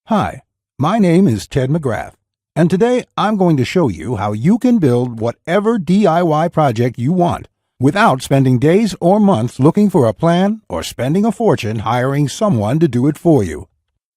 Hi, my name is Ted McGrath, and today I'm going to show you how you can build whatever DIY project you want without spending days or months looking for a plan or spending a fortune hiring someone to do it for you.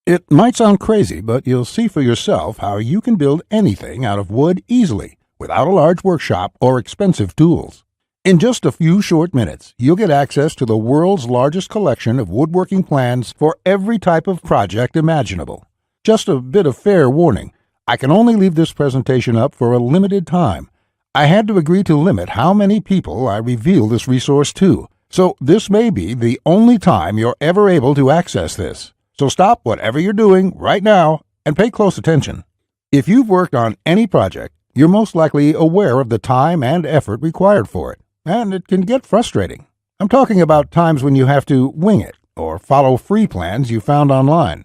It might sound crazy, but you'll see for yourself how you can build anything out of wood easily without a large workshop or expensive tools. In just a few short minutes, you'll get access to the world's largest collection of woodworking plans for every type of project imaginable. Just a bit of fair warning, I can only leave this presentation up for a limited time. I had to agree to limit how many people I reveal this resource to, so this may be the only time you're ever able to access this. So stop whatever you're doing right now and pay close attention. If you've worked on any project, you're most likely aware of the time and effort required for it, and it can get frustrating. I'm talking about times when you have to wing it or follow free plans you found online.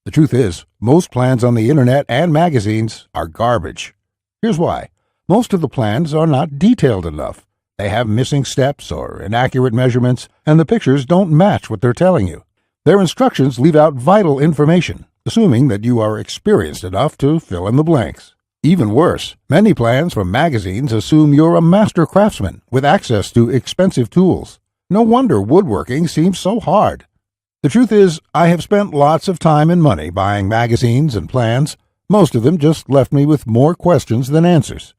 The truth is, most plans on the internet and magazines are garbage. Here's why. Most of the plans are not detailed enough. They have missing steps or inaccurate measurements, and the pictures don't match what they're telling you. Their instructions leave out vital information, assuming that you are experienced enough to fill in the blanks. Even worse, many plans from magazines assume you're a master craftsman with access to expensive tools. No wonder woodworking seems so hard. The truth is, I have spent lots of time and money buying magazines and plans. Most of them just left me with more questions than answers.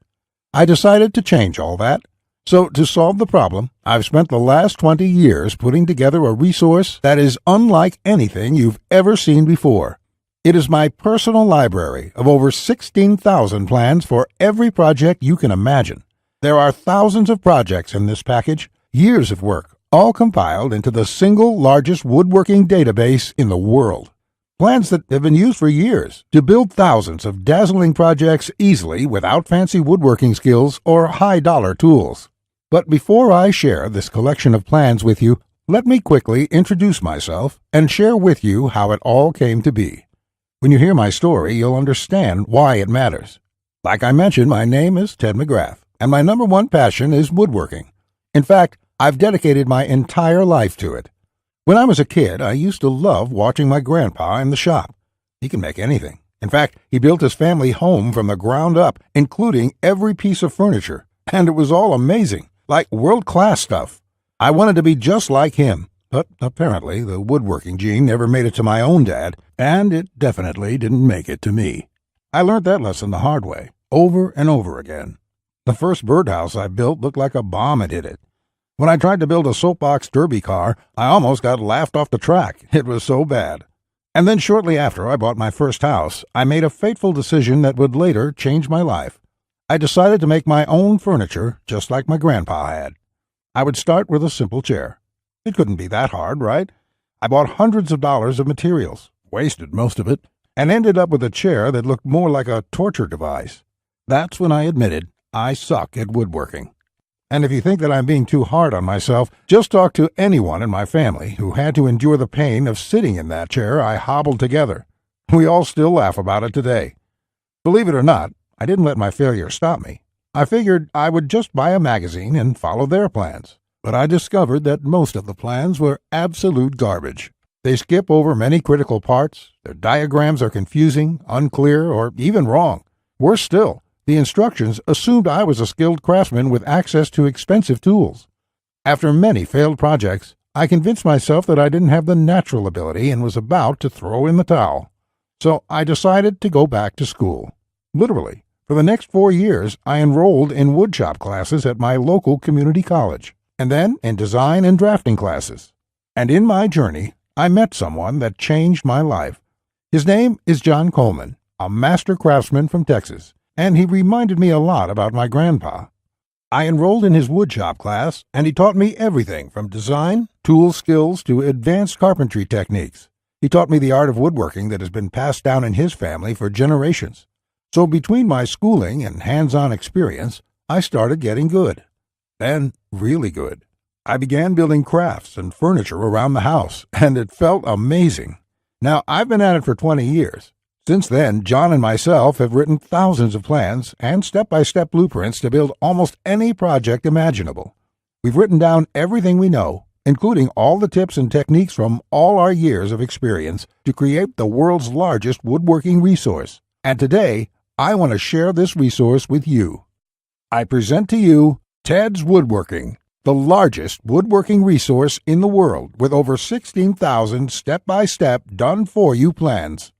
I decided to change all that. So, to solve the problem, I've spent the last 20 years putting together a resource that is unlike anything you've ever seen before. It is my personal library of over 16,000 plans for every project you can imagine. There are thousands of projects in this package, years of work, all compiled into the single largest woodworking database in the world. Plans that have been used for years to build thousands of dazzling projects easily without fancy woodworking skills or high-dollar tools. But before I share this collection of plans with you, let me quickly introduce myself and share with you how it all came to be. When you hear my story, you'll understand why it matters. Like I mentioned, my name is Ted McGrath, and my number one passion is woodworking. In fact, I've dedicated my entire life to it. When I was a kid, I used to love watching my grandpa in the shop. He can make anything. In fact, he built his family home from the ground up, including every piece of furniture, and it was all amazing, like world-class stuff. I wanted to be just like him, but apparently the woodworking gene never made it to my own dad, and it definitely didn't make it to me. I learned that lesson the hard way, over and over again. The first birdhouse I built looked like a bomb had hit it. When I tried to build a soapbox derby car, I almost got laughed off the track. It was so bad. And then shortly after I bought my first house, I made a fateful decision that would later change my life. I decided to make my own furniture just like my grandpa had. I would start with a simple chair. It couldn't be that hard, right? I bought hundreds of dollars of materials, wasted most of it, and ended up with a chair that looked more like a torture device. That's when I admitted I suck at woodworking. And if you think that I'm being too hard on myself, just talk to anyone in my family who had to endure the pain of sitting in that chair I hobbled together. We all still laugh about it today. Believe it or not, I didn't let my failure stop me. I figured I would just buy a magazine and follow their plans. But I discovered that most of the plans were absolute garbage. They skip over many critical parts, their diagrams are confusing, unclear, or even wrong. Worse still, the instructions assumed I was a skilled craftsman with access to expensive tools. After many failed projects, I convinced myself that I didn't have the natural ability and was about to throw in the towel. So I decided to go back to school. Literally, for the next 4 years, I enrolled in woodshop classes at my local community college, and then in design and drafting classes. And in my journey, I met someone that changed my life. His name is John Coleman, a master craftsman from Texas, and he reminded me a lot about my grandpa. I enrolled in his woodshop class, and he taught me everything from design, tool skills, to advanced carpentry techniques. He taught me the art of woodworking that has been passed down in his family for generations. So between my schooling and hands-on experience, I started getting good. Then, really good. I began building crafts and furniture around the house, and it felt amazing. Now, I've been at it for 20 years. Since then, John and myself have written thousands of plans and step-by-step blueprints to build almost any project imaginable. We've written down everything we know, including all the tips and techniques from all our years of experience to create the world's largest woodworking resource. And today, I want to share this resource with you. I present to you Ted's Woodworking, the largest woodworking resource in the world with over 16,000 step-by-step done-for-you plans.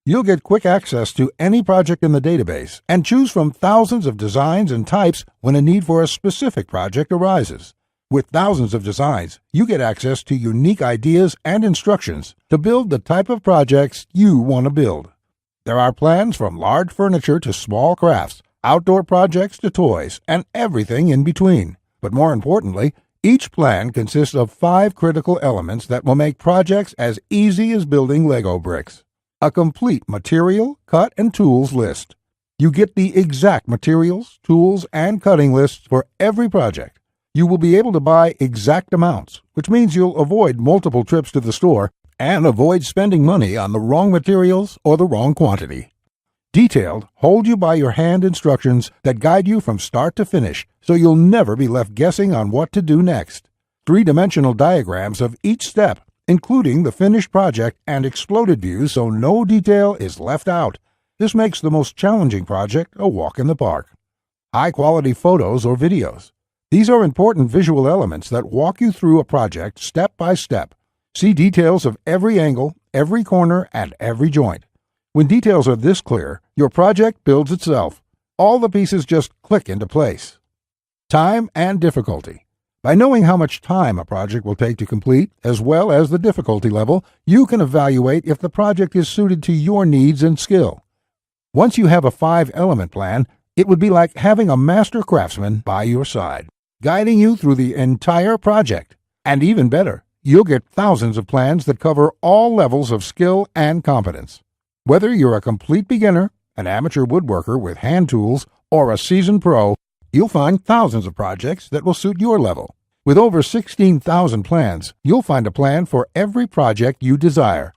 You'll get quick access to any project in the database and choose from thousands of designs and types when a need for a specific project arises. With thousands of designs, you get access to unique ideas and instructions to build the type of projects you want to build. There are plans from large furniture to small crafts, outdoor projects to toys, and everything in between. But more importantly, each plan consists of 5 critical elements that will make projects as easy as building Lego bricks. A complete material, cut, and tools list. You get the exact materials, tools, and cutting lists for every project. You will be able to buy exact amounts, which means you'll avoid multiple trips to the store and avoid spending money on the wrong materials or the wrong quantity. Detailed, hold-you-by-your-hand instructions that guide you from start to finish, so you'll never be left guessing on what to do next. 3-dimensional diagrams of each step, including the finished project and exploded views so no detail is left out. This makes the most challenging project a walk in the park. High-quality photos or videos. These are important visual elements that walk you through a project step by step. See details of every angle, every corner, and every joint. When details are this clear, your project builds itself. All the pieces just click into place. Time and difficulty. By knowing how much time a project will take to complete, as well as the difficulty level, you can evaluate if the project is suited to your needs and skill. Once you have a 5-element plan, it would be like having a master craftsman by your side, guiding you through the entire project. And even better, you'll get thousands of plans that cover all levels of skill and competence. Whether you're a complete beginner, an amateur woodworker with hand tools, or a seasoned pro, you'll find thousands of projects that will suit your level. With over 16,000 plans, you'll find a plan for every project you desire.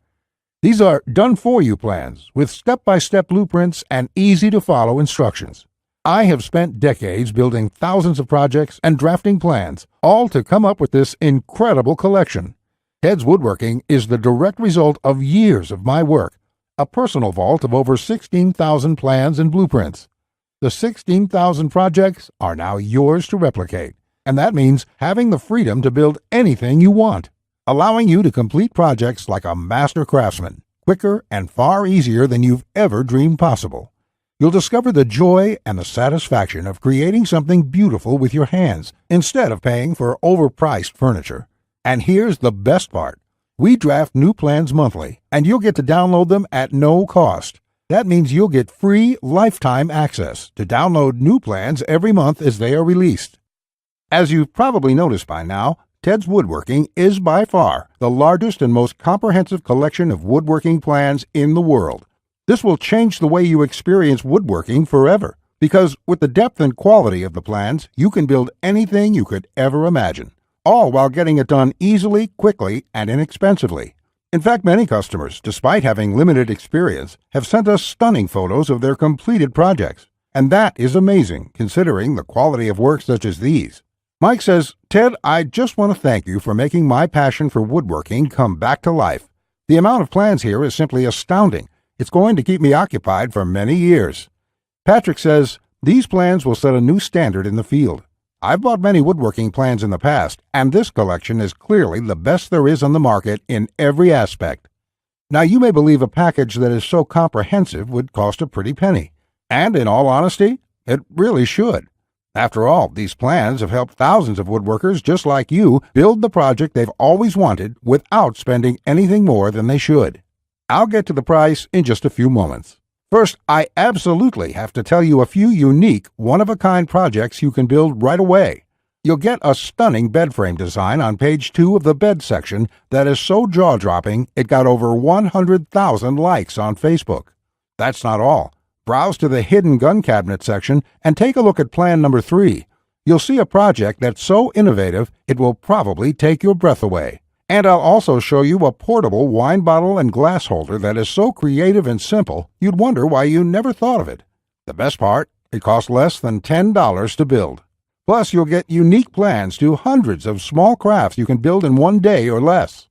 These are done-for-you plans with step-by-step blueprints and easy-to-follow instructions. I have spent decades building thousands of projects and drafting plans, all to come up with this incredible collection. Ted's Woodworking is the direct result of years of my work, a personal vault of over 16,000 plans and blueprints. The 16,000 projects are now yours to replicate, and that means having the freedom to build anything you want, allowing you to complete projects like a master craftsman, quicker and far easier than you've ever dreamed possible. You'll discover the joy and the satisfaction of creating something beautiful with your hands instead of paying for overpriced furniture. And here's the best part. We draft new plans monthly, and you'll get to download them at no cost. That means you'll get free lifetime access to download new plans every month as they are released. As you've probably noticed by now, Ted's Woodworking is by far the largest and most comprehensive collection of woodworking plans in the world. This will change the way you experience woodworking forever, because with the depth and quality of the plans, you can build anything you could ever imagine, all while getting it done easily, quickly, and inexpensively. In fact, many customers, despite having limited experience, have sent us stunning photos of their completed projects. And that is amazing, considering the quality of work such as these. Mike says, "Ted, I just want to thank you for making my passion for woodworking come back to life. The amount of plans here is simply astounding. It's going to keep me occupied for many years." Patrick says, "These plans will set a new standard in the field. I've bought many woodworking plans in the past, and this collection is clearly the best there is on the market in every aspect." Now, you may believe a package that is so comprehensive would cost a pretty penny. And in all honesty, it really should. After all, these plans have helped thousands of woodworkers just like you build the project they've always wanted without spending anything more than they should. I'll get to the price in just a few moments. First, I absolutely have to tell you a few unique, one-of-a-kind projects you can build right away. You'll get a stunning bed frame design on page 2 of the bed section that is so jaw-dropping it got over 100,000 likes on Facebook. That's not all. Browse to the hidden gun cabinet section and take a look at plan number 3. You'll see a project that's so innovative it will probably take your breath away. And I'll also show you a portable wine bottle and glass holder that is so creative and simple, you'd wonder why you never thought of it. The best part, it costs less than $10 to build. Plus, you'll get unique plans to hundreds of small crafts you can build in one day or less.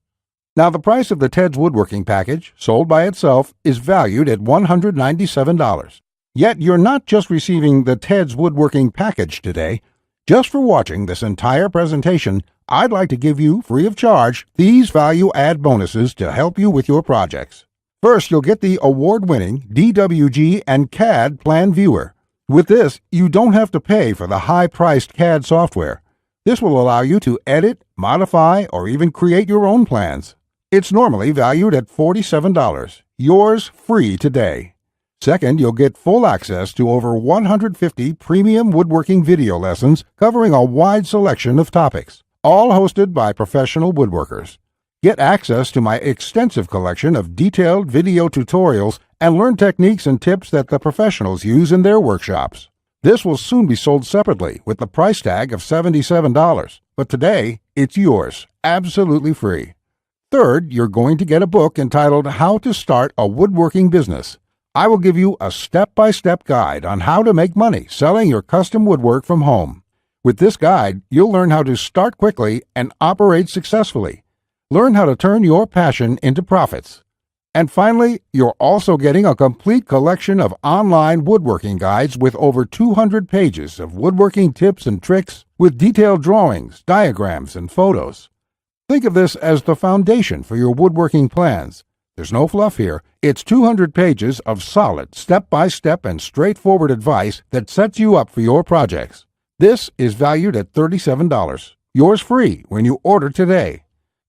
Now, the price of the Ted's Woodworking package, sold by itself, is valued at $197. Yet, you're not just receiving the Ted's Woodworking package today. Just for watching this entire presentation, I'd like to give you, free of charge, these value-add bonuses to help you with your projects. First, you'll get the award-winning DWG and CAD Plan Viewer. With this, you don't have to pay for the high-priced CAD software. This will allow you to edit, modify, or even create your own plans. It's normally valued at $47. Yours free today. Second, you'll get full access to over 150 premium woodworking video lessons covering a wide selection of topics, all hosted by professional woodworkers. Get access to my extensive collection of detailed video tutorials and learn techniques and tips that the professionals use in their workshops. This will soon be sold separately with the price tag of $77, but today it's yours, absolutely free. Third, you're going to get a book entitled How to Start a Woodworking Business. I will give you a step-by-step guide on how to make money selling your custom woodwork from home. With this guide, you'll learn how to start quickly and operate successfully. Learn how to turn your passion into profits. And finally, you're also getting a complete collection of online woodworking guides with over 200 pages of woodworking tips and tricks with detailed drawings, diagrams, and photos. Think of this as the foundation for your woodworking plans. There's no fluff here. It's 200 pages of solid, step-by-step and straightforward advice that sets you up for your projects. This is valued at $37. Yours free when you order today.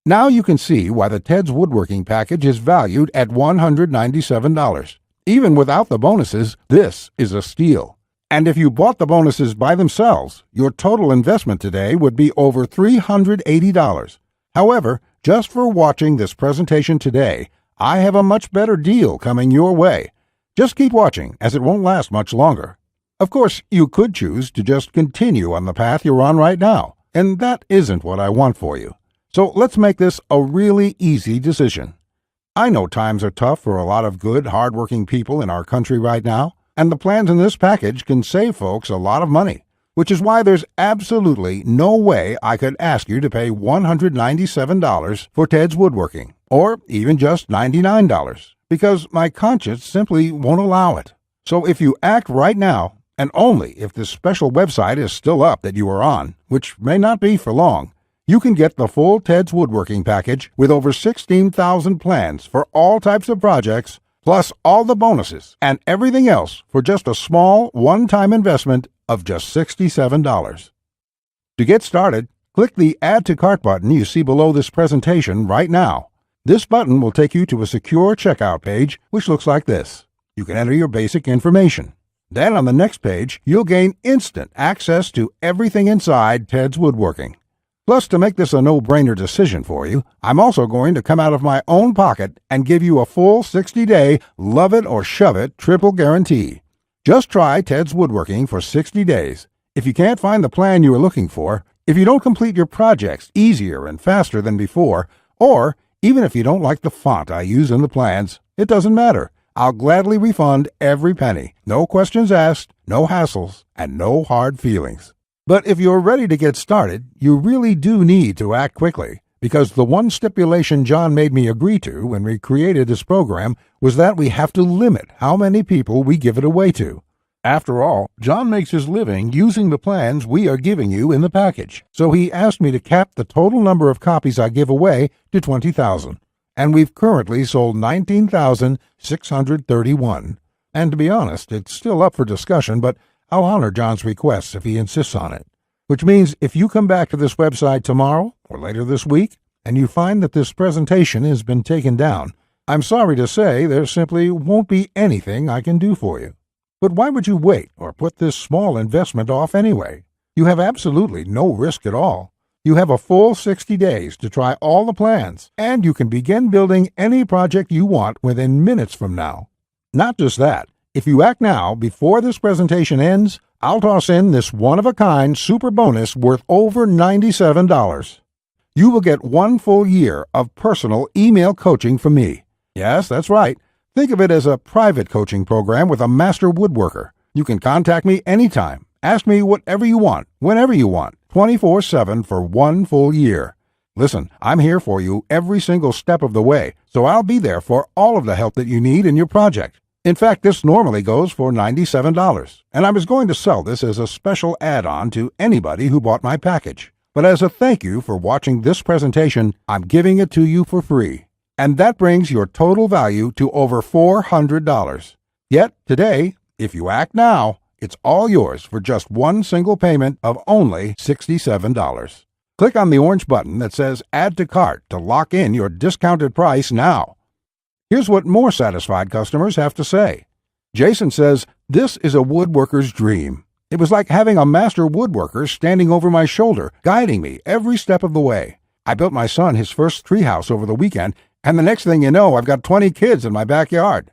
Now you can see why the Ted's Woodworking package is valued at $197. Even without the bonuses, this is a steal. And if you bought the bonuses by themselves, your total investment today would be over $380. However, just for watching this presentation today, I have a much better deal coming your way. Just keep watching, as it won't last much longer. Of course, you could choose to just continue on the path you're on right now, and that isn't what I want for you. So let's make this a really easy decision. I know times are tough for a lot of good, hard-working people in our country right now, and the plans in this package can save folks a lot of money, which is why there's absolutely no way I could ask you to pay $197 for Ted's Woodworking, or even just $99, because my conscience simply won't allow it. So if you act right now, and only if this special website is still up that you are on, which may not be for long, you can get the full Ted's Woodworking package with over 16,000 plans for all types of projects, plus all the bonuses and everything else for just a small one-time investment of just $67. To get started, click the Add to Cart button you see below this presentation right now. This button will take you to a secure checkout page, which looks like this. You can enter your basic information. Then on the next page, you'll gain instant access to everything inside Ted's Woodworking. Plus, to make this a no-brainer decision for you, I'm also going to come out of my own pocket and give you a full 60-day love it or shove it triple guarantee. Just try Ted's Woodworking for 60 days. If you can't find the plan you are looking for, if you don't complete your projects easier and faster than before, or even if you don't like the font I use in the plans, it doesn't matter. I'll gladly refund every penny. No questions asked, no hassles, and no hard feelings. But if you're ready to get started, you really do need to act quickly, because the one stipulation John made me agree to when we created this program was that we have to limit how many people we give it away to. After all, John makes his living using the plans we are giving you in the package, so he asked me to cap the total number of copies I give away to 20,000. And we've currently sold 19,631. And to be honest, it's still up for discussion, but I'll honor John's request if he insists on it. Which means if you come back to this website tomorrow or later this week and you find that this presentation has been taken down, I'm sorry to say there simply won't be anything I can do for you. But why would you wait or put this small investment off anyway? You have absolutely no risk at all. You have a full 60 days to try all the plans, and you can begin building any project you want within minutes from now. Not just that, if you act now before this presentation ends, I'll toss in this one-of-a-kind super bonus worth over $97. You will get 1 full year of personal email coaching from me. Yes, that's right. Think of it as a private coaching program with a master woodworker. You can contact me anytime, Ask me whatever you want, whenever you want, 24/7 for 1 full year. Listen, I'm here for you every single step of the way, so I'll be there for all of the help that you need in your project. In fact, this normally goes for $97, and I was going to sell this as a special add-on to anybody who bought my package. But as a thank you for watching this presentation, I'm giving it to you for free. And that brings your total value to over $400. Yet, today, if you act now, it's all yours for just one single payment of only $67. Click on the orange button that says Add to Cart to lock in your discounted price now. Here's what more satisfied customers have to say. Jason says, "This is a woodworker's dream. It was like having a master woodworker standing over my shoulder, guiding me every step of the way. I built my son his first treehouse over the weekend, and the next thing you know, I've got 20 kids in my backyard."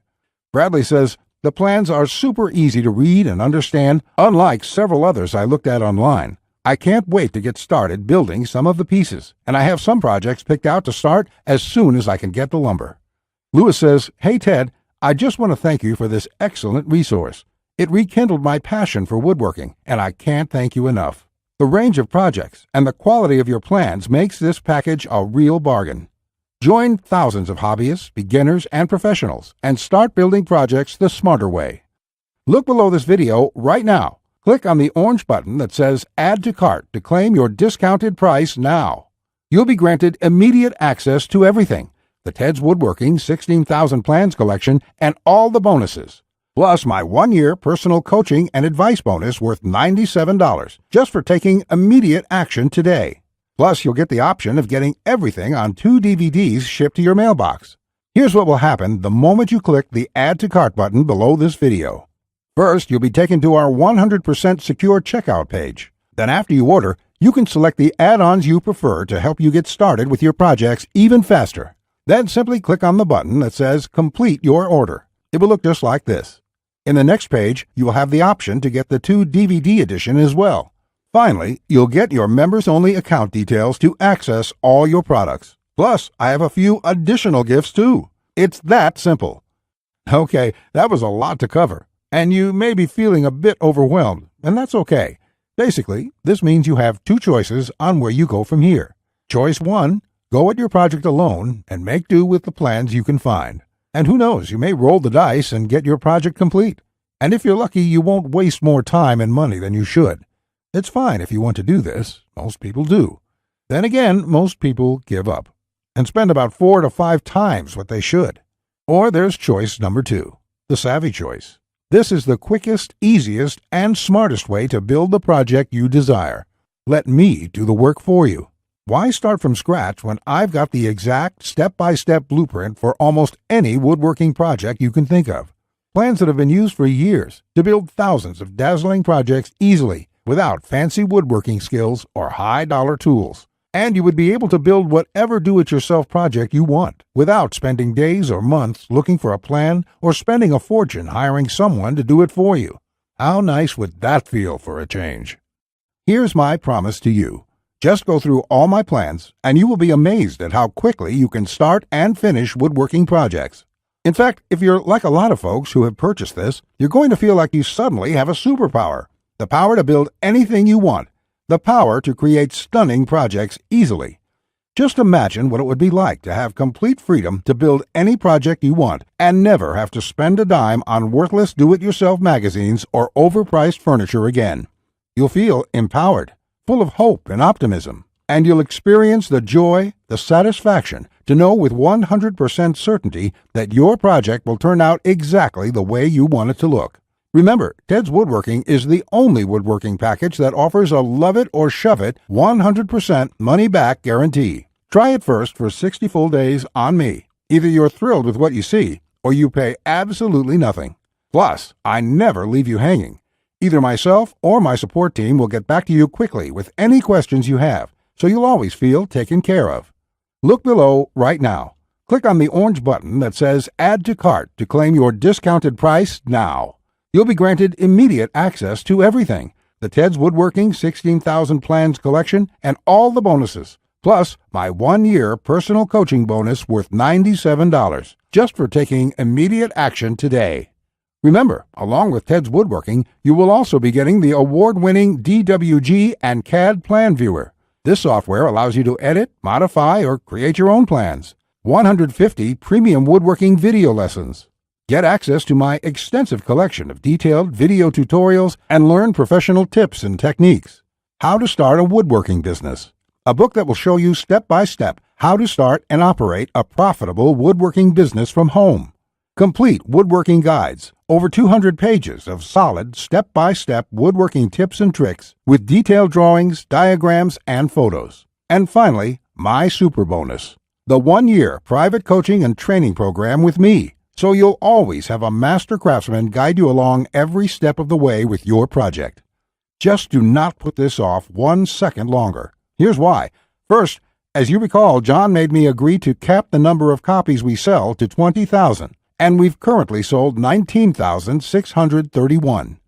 Bradley says, "The plans are super easy to read and understand, unlike several others I looked at online. I can't wait to get started building some of the pieces, and I have some projects picked out to start as soon as I can get the lumber." Lewis says, "Hey Ted, I just want to thank you for this excellent resource. It rekindled my passion for woodworking, and I can't thank you enough. The range of projects and the quality of your plans makes this package a real bargain. Join thousands of hobbyists, beginners, and professionals, and start building projects the smarter way. Look below this video right now. Click on the orange button that says Add to Cart to claim your discounted price now. You'll be granted immediate access to everything: the Ted's Woodworking 16,000 Plans collection and all the bonuses, plus my 1-year personal coaching and advice bonus worth $97 just for taking immediate action today. Plus, you'll get the option of getting everything on 2 DVDs shipped to your mailbox. Here's what will happen the moment you click the Add to Cart button below this video. First, you'll be taken to our 100% secure checkout page. Then after you order, you can select the add-ons you prefer to help you get started with your projects even faster. Then simply click on the button that says Complete Your Order. It will look just like this. In the next page, you will have the option to get the 2 DVD edition as well. Finally, you'll get your members-only account details to access all your products. Plus, I have a few additional gifts too. It's that simple. Okay, that was a lot to cover, and you may be feeling a bit overwhelmed, and that's okay. Basically, this means you have 2 choices on where you go from here. Choice 1, go at your project alone and make do with the plans you can find. And who knows, you may roll the dice and get your project complete. And if you're lucky, you won't waste more time and money than you should. It's fine if you want to do this. Most people do. Then again, most people give up and spend about 4 to 5 times what they should. Or there's choice number 2, the savvy choice. This is the quickest, easiest, and smartest way to build the project you desire. Let me do the work for you. Why start from scratch when I've got the exact step-by-step blueprint for almost any woodworking project you can think of? Plans that have been used for years to build thousands of dazzling projects easily without fancy woodworking skills or high-dollar tools. And you would be able to build whatever do-it-yourself project you want without spending days or months looking for a plan or spending a fortune hiring someone to do it for you. How nice would that feel for a change? Here's my promise to you. Just go through all my plans, and you will be amazed at how quickly you can start and finish woodworking projects. In fact, if you're like a lot of folks who have purchased this, you're going to feel like you suddenly have a superpower. The power to build anything you want. The power to create stunning projects easily. Just imagine what it would be like to have complete freedom to build any project you want and never have to spend a dime on worthless do-it-yourself magazines or overpriced furniture again. You'll feel empowered, full of hope and optimism, and you'll experience the joy, the satisfaction to know with 100% certainty that your project will turn out exactly the way you want it to look. Remember, Ted's Woodworking is the only woodworking package that offers a love it or shove it 100% money-back guarantee. Try it first for 60 full days on me. Either you're thrilled with what you see, or you pay absolutely nothing. Plus, I never leave you hanging. Either myself or my support team will get back to you quickly with any questions you have, so you'll always feel taken care of. Look below right now. Click on the orange button that says Add to Cart to claim your discounted price now. You'll be granted immediate access to everything: the Ted's Woodworking 16,000 Plans collection and all the bonuses, plus my 1-year personal coaching bonus worth $97 just for taking immediate action today. Remember, along with Ted's Woodworking, you will also be getting the award-winning DWG and CAD Plan Viewer. This software allows you to edit, modify, or create your own plans. 150 premium woodworking video lessons. Get access to my extensive collection of detailed video tutorials and learn professional tips and techniques. How to Start a Woodworking Business. A book that will show you step-by-step how to start and operate a profitable woodworking business from home. Complete woodworking guides, over 200 pages of solid step-by-step woodworking tips and tricks with detailed drawings, diagrams, and photos. And finally, my super bonus, the 1-year private coaching and training program with me, so you'll always have a master craftsman guide you along every step of the way with your project. Just do not put this off 1 second longer. Here's why. First, as you recall, John made me agree to cap the number of copies we sell to 20,000. And we've currently sold 19,631.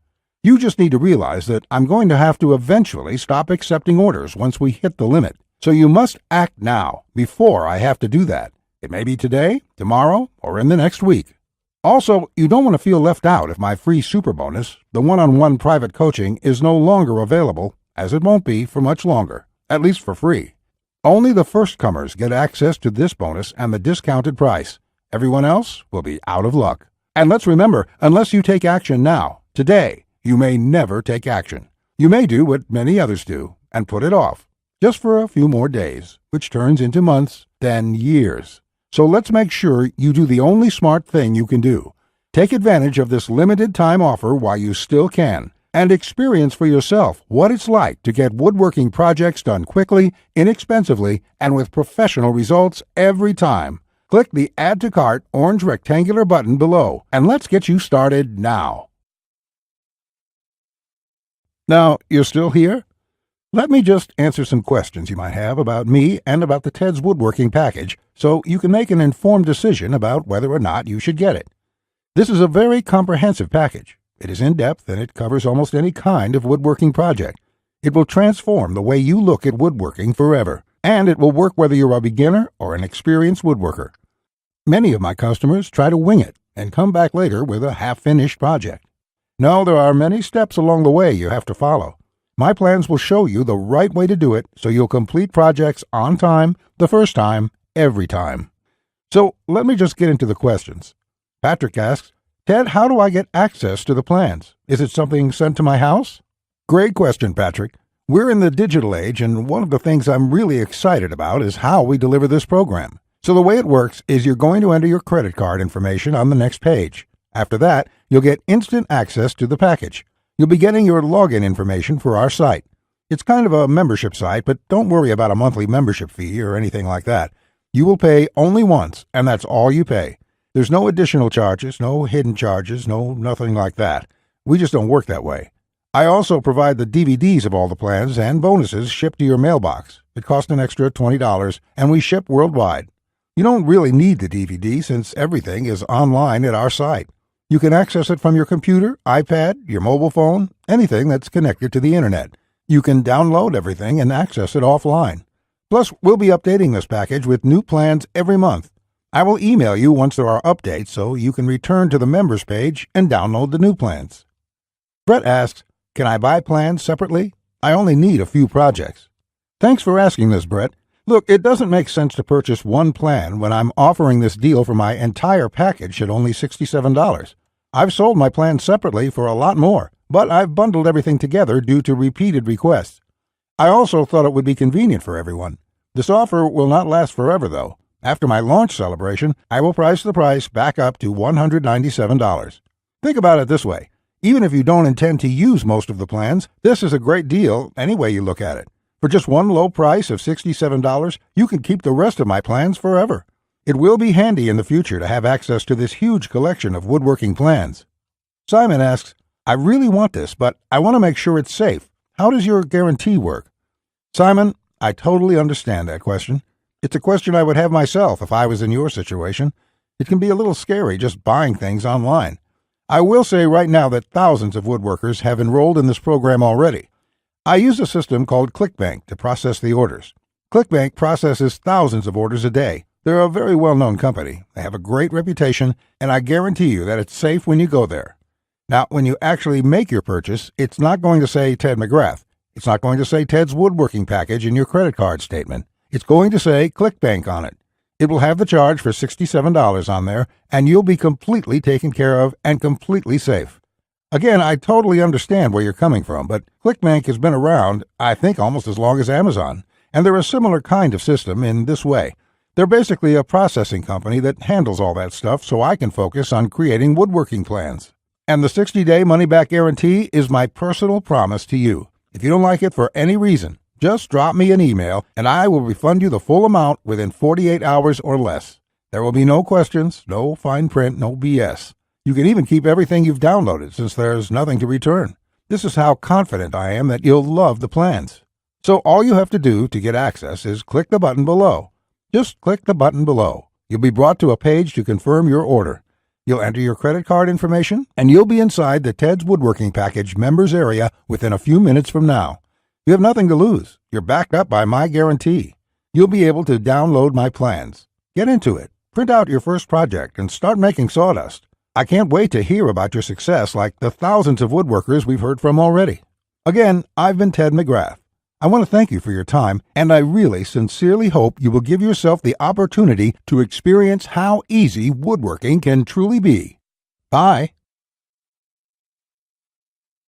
You just need to realize that I'm going to have to eventually stop accepting orders once we hit the limit. So you must act now, before I have to do that. It may be today, tomorrow, or in the next week. Also, you don't want to feel left out if my free super bonus, the one-on-one private coaching, is no longer available, as it won't be for much longer, at least for free. Only the first comers get access to this bonus and the discounted price. Everyone else will be out of luck. And let's remember, unless you take action now, today, you may never take action. You may do what many others do and put it off, just for a few more days, which turns into months, then years. So let's make sure you do the only smart thing you can do. Take advantage of this limited time offer while you still can, and experience for yourself what it's like to get woodworking projects done quickly, inexpensively, and with professional results every time. Click the Add to Cart orange rectangular button below, and let's get you started now. Now, you're still here? Let me just answer some questions you might have about me and about the Ted's Woodworking package so you can make an informed decision about whether or not you should get it. This is a very comprehensive package. It is in-depth and it covers almost any kind of woodworking project. It will transform the way you look at woodworking forever. And it will work whether you're a beginner or an experienced woodworker. Many of my customers try to wing it and come back later with a half-finished project. No, there are many steps along the way you have to follow. My plans will show you the right way to do it so you'll complete projects on time, the first time, every time. So let me just get into the questions. Patrick asks, Ted, how do I get access to the plans? Is it something sent to my house? Great question, Patrick. We're in the digital age, and one of the things I'm really excited about is how we deliver this program. So the way it works is you're going to enter your credit card information on the next page. After that, you'll get instant access to the package. You'll be getting your login information for our site. It's kind of a membership site, but don't worry about a monthly membership fee or anything like that. You will pay only once, and that's all you pay. There's no additional charges, no hidden charges, nothing like that. We just don't work that way. I also provide the DVDs of all the plans and bonuses shipped to your mailbox. It costs an extra $20, and we ship worldwide. You don't really need the DVD since everything is online at our site. You can access it from your computer, iPad, your mobile phone, anything that's connected to the internet. You can download everything and access it offline. Plus, we'll be updating this package with new plans every month. I will email you once there are updates so you can return to the members page and download the new plans. Brett asks, can I buy plans separately? I only need a few projects. Thanks for asking this, Brett. Look, it doesn't make sense to purchase one plan when I'm offering this deal for my entire package at only $67. I've sold my plans separately for a lot more, but I've bundled everything together due to repeated requests. I also thought it would be convenient for everyone. This offer will not last forever, though. After my launch celebration, I will price the price back up to $197. Think about it this way. Even if you don't intend to use most of the plans, this is a great deal any way you look at it. For just one low price of $67, you can keep the rest of my plans forever. It will be handy in the future to have access to this huge collection of woodworking plans. Simon asks, I really want this, but I want to make sure it's safe. How does your guarantee work? Simon, I totally understand that question. It's a question I would have myself if I was in your situation. It can be a little scary just buying things online. I will say right now that thousands of woodworkers have enrolled in this program already. I use a system called ClickBank to process the orders. ClickBank processes thousands of orders a day. They're a very well-known company. They have a great reputation, and I guarantee you that it's safe when you go there. Now, when you actually make your purchase, it's not going to say Ted McGrath. It's not going to say Ted's Woodworking Package in your credit card statement. It's going to say ClickBank on it. It will have the charge for $67 on there, and you'll be completely taken care of and completely safe. Again, I totally understand where you're coming from, but ClickBank has been around, I think, almost as long as Amazon, and they're a similar kind of system in this way. They're basically a processing company that handles all that stuff so I can focus on creating woodworking plans. And the 60-day money-back guarantee is my personal promise to you. If you don't like it for any reason, just drop me an email and I will refund you the full amount within 48 hours or less. There will be no questions, no fine print, no BS. You can even keep everything you've downloaded since there's nothing to return. This is how confident I am that you'll love the plans. So all you have to do to get access is click the button below. Just click the button below. You'll be brought to a page to confirm your order. You'll enter your credit card information, and you'll be inside the Ted's Woodworking Package members area within a few minutes from now. You have nothing to lose. You're backed up by my guarantee. You'll be able to download my plans. Get into it. Print out your first project and start making sawdust. I can't wait to hear about your success like the thousands of woodworkers we've heard from already. Again, I've been Ted McGrath. I want to thank you for your time, and I really sincerely hope you will give yourself the opportunity to experience how easy woodworking can truly be. Bye.